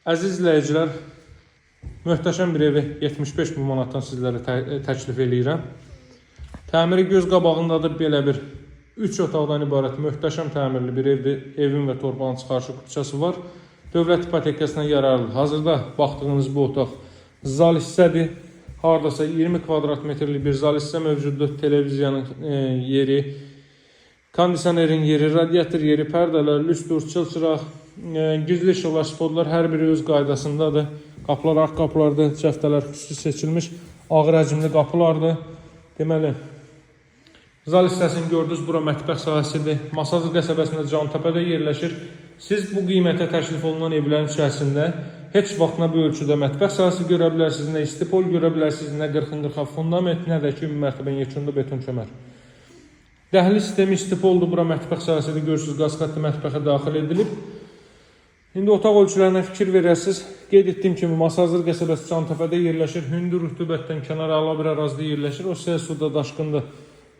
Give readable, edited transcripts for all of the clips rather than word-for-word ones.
Əziz izləyicilər, möhtəşəm bir evi 75 min manatdan sizlərə təklif eləyirəm. Təmiri göz qabağındadır, belə bir 3 otaqdan ibarət möhtəşəm təmirli bir evdir. Evin və torpağın çıxarışı küçəsi var. Dövlət ipotekasına yararlı. Hazırda baxdığınız bu otaq zal hissədir. Hardasa 20 kvadrat metrlik bir zal hissə mövcuddur. Televiziyanın yeri, kondisionerin yeri, radiator yeri, pərdələr, lüstr, çılçıraq, gizli işıqlar, spotlar hər biri öz qaydasındadır. Qapılar arx qapılardır, cəftələr xüsusi seçilmiş ağır həcmli qapılardır. Deməli, zal hissəsini gördünüz, bura mətbəx sahəsidir. Masazlı qəsəbəsində Cantəpədə yerləşir. Siz bu qiymətə təklif olunan evlərin içərisində heç vaxt nə bu ölçüdə mətbəx sahəsi görə bilərsiniz, nə istipol görə bilərsiniz, nə 40-40 fundament, nə də ki, mərtəbənin yekunda beton kəmər. Dəhliz sistemi istipoldur, bura mətbəx sahəsidir, görürsünüz, qaz-qatlı mətbəxə daxil edilib. İndi otaq ölçülərinə fikir verəsiniz. Qeyd etdiyim kimi, Masazlı qəsəbəsi Cantəpədə yerləşir. Hündür rütubətdən kənara ala bir ərazidə yerləşir. O sizə suda daşqındır.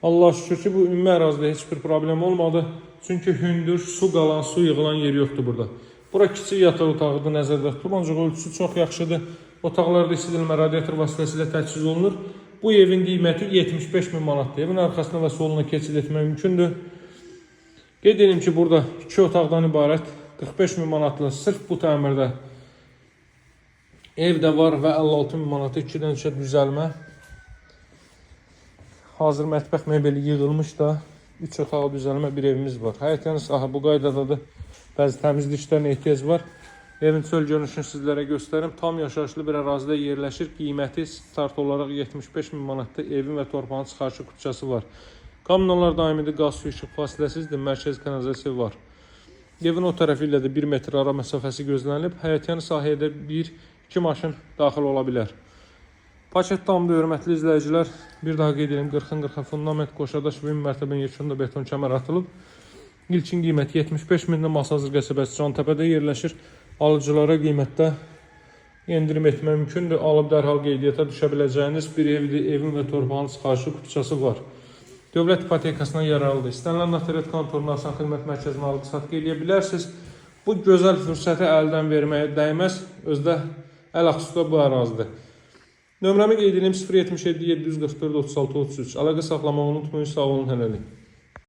Allah şükür ki, bu ümumi ərazidə heç bir problem olmadı. Çünki hündür, su qalan, su yığılan yer yoxdur burada. Bura kiçik yataq otağıdır, nəzərdə tutulur. Ancaq ölçüsü çox yaxşıdır. Otaqlarda isidilmə radiator vasitəsilə təchiz olunur. Bu evin qiyməti 75 min manatdır. Evin arxasına və soluna keçid etmək mümkündür. Qeyd edim ki, burada 2 otaqdan ibarət 45 min manatlı sırf bu təmirdə ev də var və 56 min manatı 2-dən 3-ə düzəlmə. Hazır mətbəx mebeli yığılmış da 3 otağı düzəlmə bir evimiz var. Həyətən sahə bu qaydadadır. Bəzi təmizlik işlərinə ehtiyac var. Evin çöl görünüşünü sizlərə göstərim. Tam yaşayışlı bir ərazidə yerləşir. Qiyməti start olaraq 75 min manatdır. Evin və torpağın çıxarışı küçəsi var. Kommunallar daimidir, qaz, su, işıq fasiləsizdir. Mərkəz kanalizasiya var. Evin o tərəfi ilə də 1 metr ara məsafəsi gözlənilib. Həyətyan sahəyə də 1-2 maşın daxil ola bilər. Paket tamdır, hörmətli izləyicilər. Bir daha qeyd edim, 40-40 fundament qoşadaş və mərtəbənin yekunda beton kəmər atılıb. İlkin qiyməti 75 minlə Masazlı qəsəbəsi Cantəpədə yerləşir. Alıcılara qiymətdə endirim etmək mümkündür. Alıb dərhal qeydiyyata düşə biləcəyiniz bir evdir. Evin və torpağın çıxarışı küçəsi var. Dövlət ipotekasına yararlıdır. İstənilən notariat kontoruna, asan xidmət mərkəzinə alıb-satqı edə bilərsiniz. Bu gözəl fürsəti əldən verməyə dəyməz. Özdə əl-axsuda bu ərazidir. Nömrəmi qeyd edeyim 077 744 36 33. Əlaqə saxlamağı unutmayın. Sağ olun, hələlik.